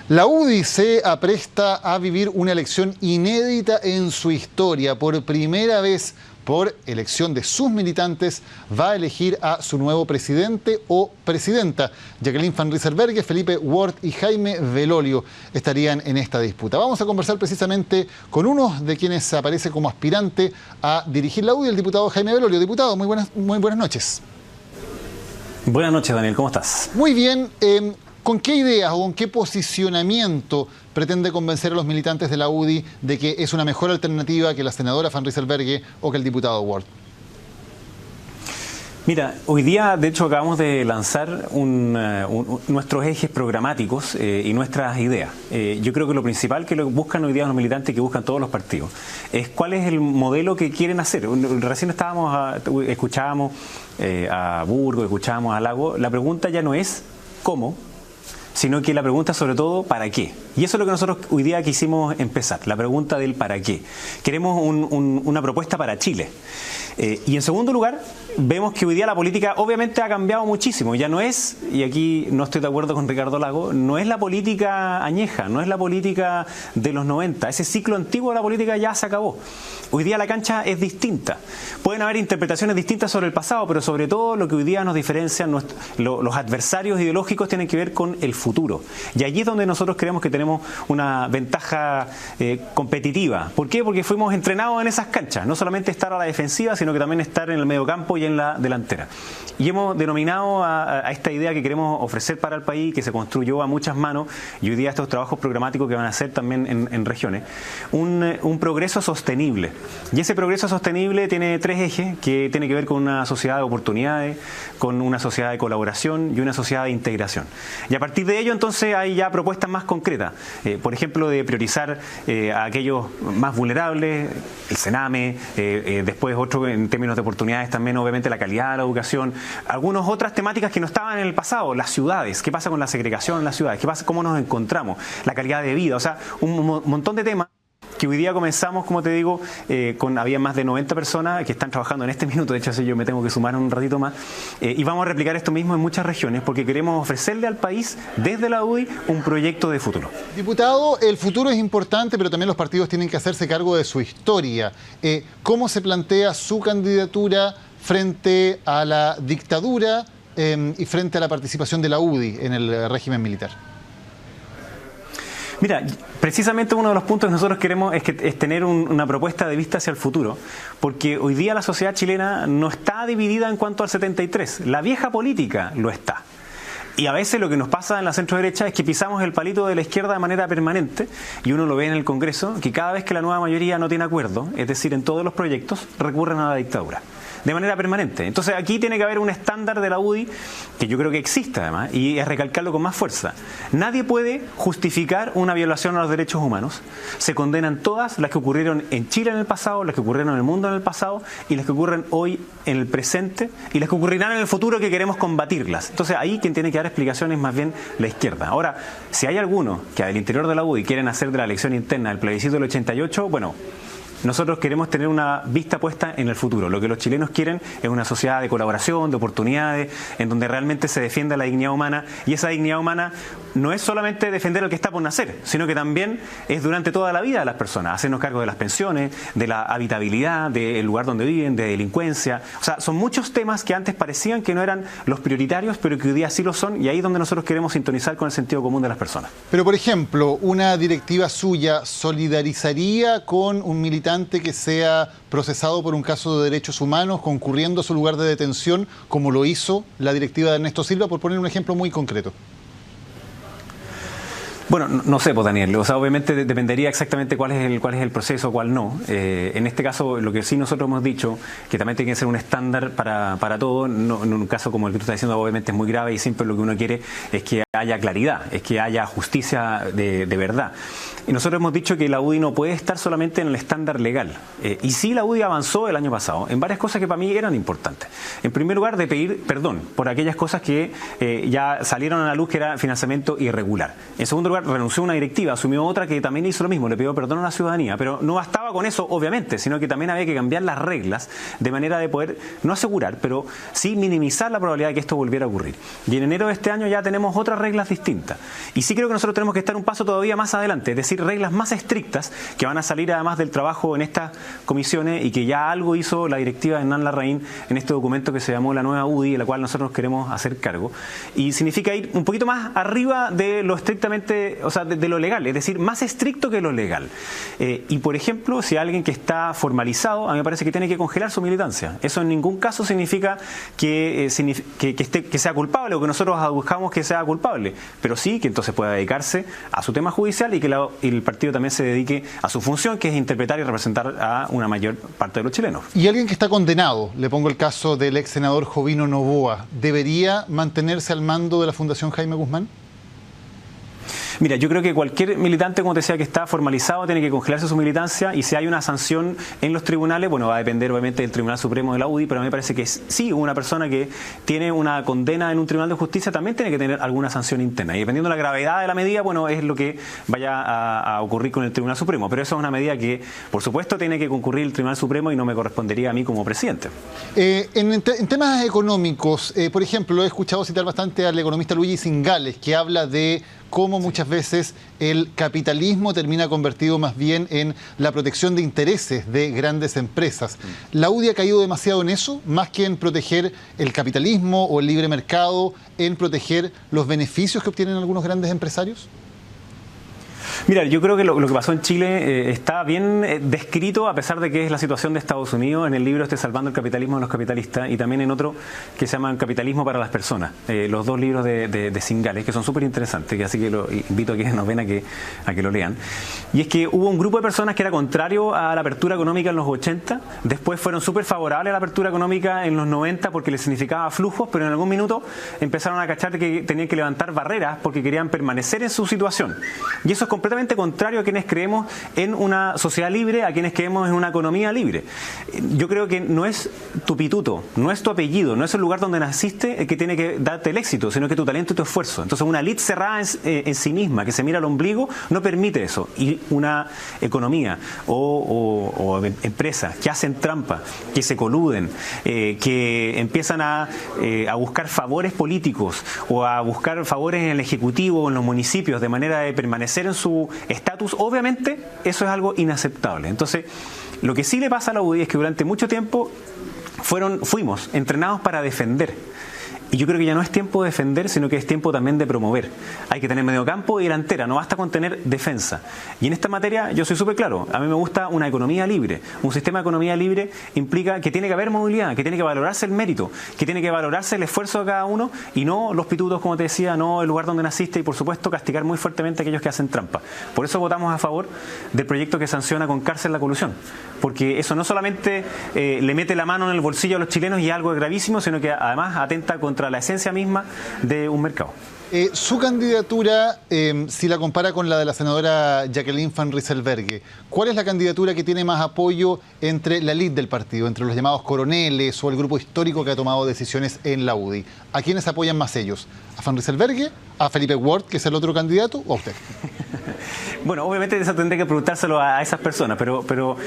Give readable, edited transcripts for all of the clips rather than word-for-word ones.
La UDI se apresta a vivir una elección inédita en su historia. Por primera vez, por elección de sus militantes, va a elegir a su nuevo presidente o presidenta. Jacqueline Van Rysselberghe, Felipe Ward y Jaime Belolio estarían en esta disputa. Vamos a conversar precisamente con uno de quienes aparece como aspirante a dirigir la UDI, el diputado Jaime Belolio. Diputado, muy buenas noches. Buenas noches, Daniel, ¿cómo estás? Muy bien. ¿Con qué ideas o con qué posicionamiento pretende convencer a los militantes de la UDI de que es una mejor alternativa que la senadora Van Rysselberghe o que el diputado Ward? Mira, hoy día, de hecho, acabamos de lanzar nuestros ejes programáticos y nuestras ideas. Yo creo que lo principal que buscan hoy día los militantes, que buscan todos los partidos, es cuál es el modelo que quieren hacer. Recién escuchábamos a Burgos, escuchábamos a Lago. La pregunta ya no es cómo, sino que la pregunta sobre todo, ¿para qué? Y eso es lo que nosotros hoy día quisimos empezar, la pregunta del ¿para qué? Queremos una propuesta para Chile. Y en segundo lugar, vemos que hoy día la política obviamente ha cambiado muchísimo. Ya no es, y aquí no estoy de acuerdo con Ricardo Lago, no es la política añeja, no es la política de los 90. Ese ciclo antiguo de la política ya se acabó. Hoy día la cancha es distinta. Pueden haber interpretaciones distintas sobre el pasado, pero sobre todo lo que hoy día nos diferencia, los adversarios ideológicos tienen que ver con el futuro. Y allí es donde nosotros creemos que tenemos una ventaja competitiva. ¿Por qué? Porque fuimos entrenados en esas canchas. No solamente estar a la defensiva, sino que también estar en el mediocampo y en la delantera. Y hemos denominado a esta idea que queremos ofrecer para el país, que se construyó a muchas manos, y hoy día estos trabajos programáticos que van a hacer también en regiones, un progreso sostenible. Y ese progreso sostenible tiene tres ejes, que tiene que ver con una sociedad de oportunidades, con una sociedad de colaboración y una sociedad de integración. Y a partir de ello, entonces, hay ya propuestas más concretas. Por ejemplo, de priorizar a aquellos más vulnerables, el Sename, después otro en términos de oportunidades también, obviamente, la calidad de la educación, algunas otras temáticas que no estaban en el pasado, las ciudades, qué pasa con la segregación en las ciudades, qué pasa, cómo nos encontramos, la calidad de vida, o sea, un montón de temas que hoy día comenzamos, como te digo, había más de 90 personas que están trabajando en este minuto, de hecho así yo me tengo que sumar un ratito más, y vamos a replicar esto mismo en muchas regiones porque queremos ofrecerle al país, desde la UDI, un proyecto de futuro. Diputado, el futuro es importante, pero también los partidos tienen que hacerse cargo de su historia. ¿Cómo se plantea su candidatura frente a la dictadura y frente a la participación de la UDI en el régimen militar? Mira, precisamente uno de los puntos que nosotros queremos es tener una propuesta de vista hacia el futuro, porque hoy día la sociedad chilena no está dividida en cuanto al 73, la vieja política lo está. Y a veces lo que nos pasa en la centro derecha es que pisamos el palito de la izquierda de manera permanente, y uno lo ve en el Congreso, que cada vez que la nueva mayoría no tiene acuerdo, es decir, en todos los proyectos, recurren a la dictadura. De manera permanente. Entonces aquí tiene que haber un estándar de la UDI, que yo creo que existe además, y es recalcarlo con más fuerza. Nadie puede justificar una violación a los derechos humanos. Se condenan todas las que ocurrieron en Chile en el pasado, las que ocurrieron en el mundo en el pasado, y las que ocurren hoy en el presente, y las que ocurrirán en el futuro, que queremos combatirlas. Entonces ahí quien tiene que dar explicaciones es más bien la izquierda. Ahora, si hay algunos que al interior de la UDI quieren hacer de la elección interna el plebiscito del 88, bueno, nosotros queremos tener una vista puesta en el futuro. Lo que los chilenos quieren es una sociedad de colaboración, de oportunidades, en donde realmente se defienda la dignidad humana, y esa dignidad humana no es solamente defender al que está por nacer, sino que también es durante toda la vida de las personas, hacernos cargo de las pensiones, de la habitabilidad, del lugar donde viven, de delincuencia. O sea, son muchos temas que antes parecían que no eran los prioritarios, pero que hoy día sí lo son, y ahí es donde nosotros queremos sintonizar con el sentido común de las personas. Pero, por ejemplo, una directiva suya solidarizaría con un militante que sea procesado por un caso de derechos humanos, concurriendo a su lugar de detención, como lo hizo la directiva de Ernesto Silva, por poner un ejemplo muy concreto? Bueno, no sé, pues, Daniel, o sea, obviamente dependería exactamente cuál es el proceso, cuál no. En este caso, lo que sí nosotros hemos dicho, que también tiene que ser un estándar para todo, no, en un caso como el que tú estás diciendo, obviamente es muy grave, y siempre lo que uno quiere es que haya claridad, es que haya justicia de verdad. Y nosotros hemos dicho que la UDI no puede estar solamente en el estándar legal. Y sí, la UDI avanzó el año pasado en varias cosas que para mí eran importantes. En primer lugar, de pedir perdón por aquellas cosas que ya salieron a la luz, que era financiamiento irregular. En segundo lugar, renunció a una directiva, asumió otra que también hizo lo mismo, le pidió perdón a la ciudadanía, pero no bastaba bastaba con eso, obviamente, sino que también había que cambiar las reglas de manera de poder, no asegurar, pero sí minimizar la probabilidad de que esto volviera a ocurrir. Y en enero de este año ya tenemos otras reglas distintas. Y sí creo que nosotros tenemos que estar un paso todavía más adelante, es decir, reglas más estrictas que van a salir además del trabajo en estas comisiones y que ya algo hizo la directiva de Hernán Larraín en este documento que se llamó la nueva UDI, de la cual nosotros nos queremos hacer cargo. Y significa ir un poquito más arriba de lo estrictamente, o sea, de lo legal, es decir, más estricto que lo legal. Y por ejemplo, si alguien que está formalizado, a mí me parece que tiene que congelar su militancia. Eso en ningún caso significa que sea culpable o que nosotros buscamos que sea culpable, pero sí que entonces pueda dedicarse a su tema judicial y que el partido también se dedique a su función, que es interpretar y representar a una mayor parte de los chilenos. Y alguien que está condenado, le pongo el caso del ex senador Jovino Noboa, ¿debería mantenerse al mando de la Fundación Jaime Guzmán? Mira, yo creo que cualquier militante, como te decía, que está formalizado, tiene que congelarse su militancia, y si hay una sanción en los tribunales, bueno, va a depender obviamente del Tribunal Supremo de la UDI, pero a mí me parece que sí, una persona que tiene una condena en un tribunal de justicia también tiene que tener alguna sanción interna, y dependiendo de la gravedad de la medida, bueno, es lo que vaya a ocurrir con el Tribunal Supremo, pero eso es una medida que, por supuesto, tiene que concurrir el Tribunal Supremo y no me correspondería a mí como presidente. En temas económicos, por ejemplo, he escuchado citar bastante al economista Luigi Zingales, que habla de cómo muchas veces el capitalismo termina convertido más bien en la protección de intereses de grandes empresas. ¿La UDI ha caído demasiado en eso, más que en proteger el capitalismo o el libre mercado, en proteger los beneficios que obtienen algunos grandes empresarios? Mira, yo creo que lo que pasó en Chile está bien descrito, a pesar de que es la situación de Estados Unidos, en el libro Salvando el capitalismo de los capitalistas, y también en otro que se llama Capitalismo para las personas, los dos libros de Zingales, que son súper interesantes, así que lo invito a quienes nos ven a que lo lean. Y es que hubo un grupo de personas que era contrario a la apertura económica en los 80, después fueron súper favorables a la apertura económica en los 90 porque les significaba flujos, pero en algún minuto empezaron a cachar que tenían que levantar barreras porque querían permanecer en su situación. Y eso es completamente contrario a quienes creemos en una sociedad libre, a quienes creemos en una economía libre. Yo creo que no es tu pituto, no es tu apellido, no es el lugar donde naciste el que tiene que darte el éxito, sino que tu talento y tu esfuerzo. Entonces una élite cerrada en sí misma, que se mira al ombligo, no permite eso. Y una economía o empresas que hacen trampa, que se coluden, que empiezan a buscar favores políticos o a buscar favores en el Ejecutivo o en los municipios de manera de permanecer en su estatus, obviamente eso es algo inaceptable. Entonces, lo que sí le pasa a la UDI es que durante mucho tiempo fuimos entrenados para defender. Y yo creo que ya no es tiempo de defender, sino que es tiempo también de promover. Hay que tener mediocampo y delantera, no basta con tener defensa. Y en esta materia yo soy súper claro, a mí me gusta una economía libre. Un sistema de economía libre implica que tiene que haber movilidad, que tiene que valorarse el mérito, que tiene que valorarse el esfuerzo de cada uno y no los pitutos, como te decía, no el lugar donde naciste, y por supuesto castigar muy fuertemente a aquellos que hacen trampa. Por eso votamos a favor del proyecto que sanciona con cárcel la colusión. Porque eso no solamente le mete la mano en el bolsillo a los chilenos y es algo gravísimo, sino que además atenta contra la esencia misma de un mercado. Su candidatura, si la compara con la de la senadora Jacqueline Van Rysselberghe, ¿cuál es la candidatura que tiene más apoyo entre la élite del partido, entre los llamados coroneles o el grupo histórico que ha tomado decisiones en la UDI? ¿A quiénes apoyan más ellos? ¿A Van Rysselberghe? ¿A Felipe Ward, que es el otro candidato, o a usted? Bueno, obviamente eso tendré que preguntárselo a esas personas, pero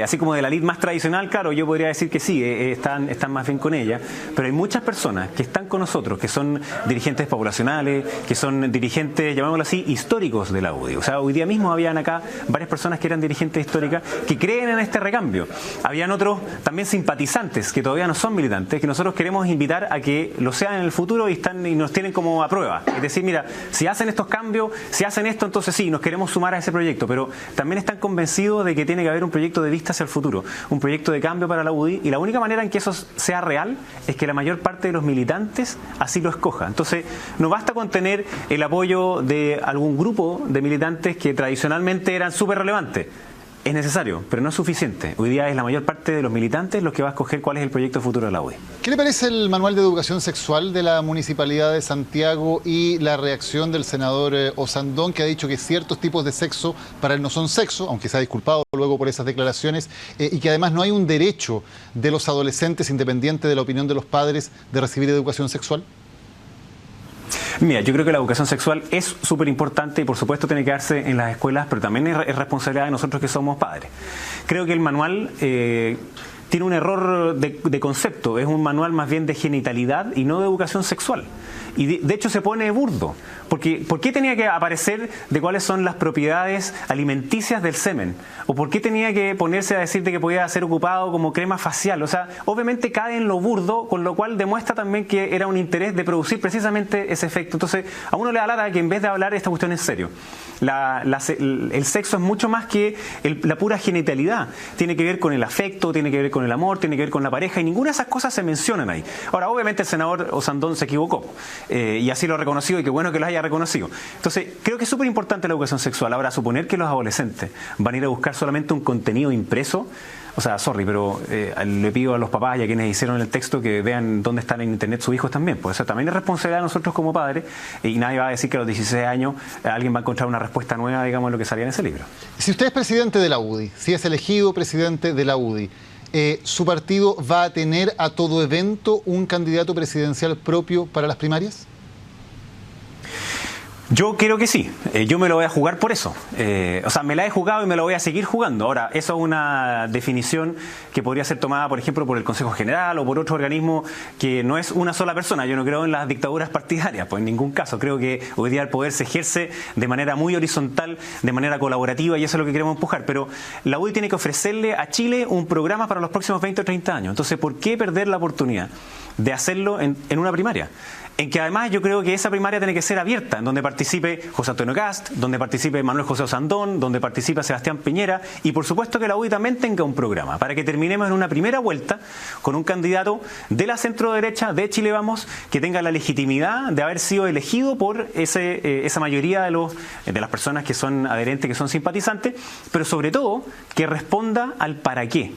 así como de la élite más tradicional, claro, yo podría decir que sí, están más bien con ella, pero hay muchas personas que están con nosotros, que son dirigentes poblacionales, que son dirigentes, llamémoslo así, históricos de la UDI. O sea, hoy día mismo habían acá varias personas que eran dirigentes históricas que creen en este recambio. Habían otros también simpatizantes que todavía no son militantes, que nosotros queremos invitar a que lo sean en el futuro y nos tienen como a prueba. Es decir, mira, si hacen estos cambios, si hacen esto, entonces sí, nos queremos sumar a ese proyecto, pero también están convencidos de que tiene que haber un proyecto de vista hacia el futuro, un proyecto de cambio para la UDI, y la única manera en que eso sea real es que la mayor parte de los militantes así lo escoja. Entonces, no basta con tener el apoyo de algún grupo de militantes que tradicionalmente eran súper relevantes. Es necesario, pero no es suficiente. Hoy día es la mayor parte de los militantes los que va a escoger cuál es el proyecto futuro de la UDI. ¿Qué le parece el manual de educación sexual de la Municipalidad de Santiago y la reacción del senador Osandón, que ha dicho que ciertos tipos de sexo para él no son sexo, aunque se ha disculpado luego por esas declaraciones, y que además no hay un derecho de los adolescentes, independiente de la opinión de los padres, de recibir educación sexual? Mira, yo creo que la educación sexual es súper importante y por supuesto tiene que darse en las escuelas, pero también es responsabilidad de nosotros que somos padres. Creo que el manual tiene un error de concepto, es un manual más bien de genitalidad y no de educación sexual. Y de hecho se pone burdo, porque ¿por qué tenía que aparecer de cuáles son las propiedades alimenticias del semen? ¿O por qué tenía que ponerse a decir de que podía ser ocupado como crema facial? O sea, obviamente cae en lo burdo, con lo cual demuestra también que era un interés de producir precisamente ese efecto. Entonces, a uno le da lata que en vez de hablar esta cuestión en serio, el sexo es mucho más que la pura genitalidad. Tiene que ver con el afecto, tiene que ver con el amor, tiene que ver con la pareja, y ninguna de esas cosas se mencionan ahí. Ahora, obviamente el senador Osandón se equivocó, y así lo ha reconocido, y qué bueno que lo haya reconocido. Entonces, creo que es súper importante la educación sexual. Ahora, suponer que los adolescentes van a ir a buscar solamente un contenido impreso, o sea, pero le pido a los papás y a quienes hicieron el texto que vean dónde están en internet sus hijos también. Pues eso también es responsabilidad de nosotros como padres, y nadie va a decir que a los 16 años alguien va a encontrar una respuesta nueva, digamos, en lo que salía en ese libro. Si usted es presidente de la UDI, si es elegido presidente de la UDI, ¿su partido va a tener a todo evento un candidato presidencial propio para las primarias? Yo creo que sí, yo me lo voy a jugar por eso, o sea, me la he jugado y me lo voy a seguir jugando. Ahora, eso es una definición que podría ser tomada, por ejemplo, por el Consejo General o por otro organismo que no es una sola persona. Yo no creo en las dictaduras partidarias, pues en ningún caso. Creo que hoy día el poder se ejerce de manera muy horizontal, de manera colaborativa, y eso es lo que queremos empujar. Pero la UDI tiene que ofrecerle a Chile un programa para los próximos 20 o 30 años. Entonces, ¿por qué perder la oportunidad de hacerlo en una primaria? En que además yo creo que esa primaria tiene que ser abierta, en donde participe José Antonio Kast, donde participe Manuel José Osandón, donde participe Sebastián Piñera, y por supuesto que la UDI también tenga un programa, para que terminemos en una primera vuelta con un candidato de la centro-derecha, de Chile Vamos, que tenga la legitimidad de haber sido elegido por esa mayoría de las personas que son adherentes, que son simpatizantes, pero sobre todo que responda al para qué.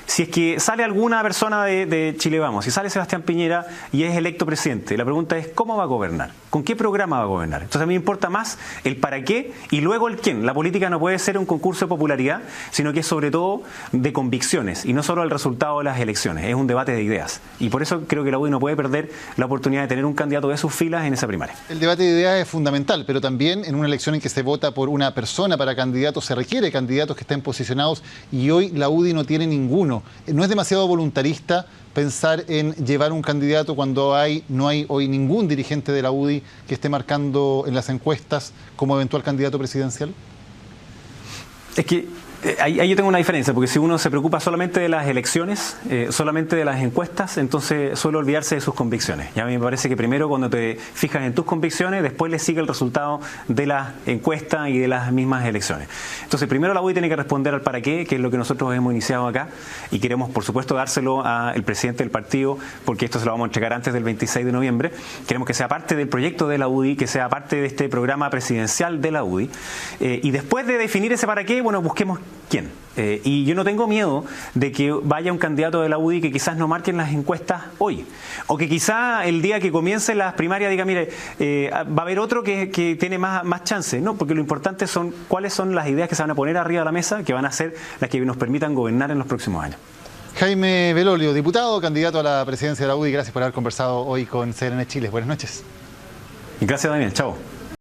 Si es que sale alguna persona de Chile Vamos, si sale Sebastián Piñera y es electo presidente, la pregunta es ¿cómo va a gobernar? ¿Con qué programa va a gobernar? Entonces a mí me importa más el para qué y luego el quién. La política no puede ser un concurso de popularidad, sino que es sobre todo de convicciones y no solo el resultado de las elecciones. Es un debate de ideas. Y por eso creo que la UDI no puede perder la oportunidad de tener un candidato de sus filas en esa primaria. El debate de ideas es fundamental, pero también en una elección en que se vota por una persona para candidato se requiere candidatos que estén posicionados, y hoy la UDI no tiene ninguno. ¿No es demasiado voluntarista pensar en llevar un candidato cuando no hay hoy ningún dirigente de la UDI que esté marcando en las encuestas como eventual candidato presidencial? Es que ahí yo tengo una diferencia, porque si uno se preocupa solamente de las elecciones, solamente de las encuestas, entonces suele olvidarse de sus convicciones. Y a mí me parece que primero cuando te fijas en tus convicciones, después le sigue el resultado de las encuestas y de las mismas elecciones. Entonces primero la UDI tiene que responder al para qué, que es lo que nosotros hemos iniciado acá, y queremos por supuesto dárselo al presidente del partido, porque esto se lo vamos a entregar antes del 26 de noviembre. Queremos que sea parte del proyecto de la UDI, que sea parte de este programa presidencial de la UDI, y después de definir ese para qué, bueno, busquemos quién. Y yo no tengo miedo de que vaya un candidato de la UDI que quizás no marquen las encuestas hoy, o que quizá el día que comiencen las primarias diga, mire, va a haber otro que tiene más chance. No, porque lo importante son cuáles son las ideas que se van a poner arriba de la mesa, que van a ser las que nos permitan gobernar en los próximos años. Jaime Belolio, diputado, candidato a la presidencia de la UDI, gracias por haber conversado hoy con CNN Chile. Buenas noches. Y gracias, Daniel. Chao.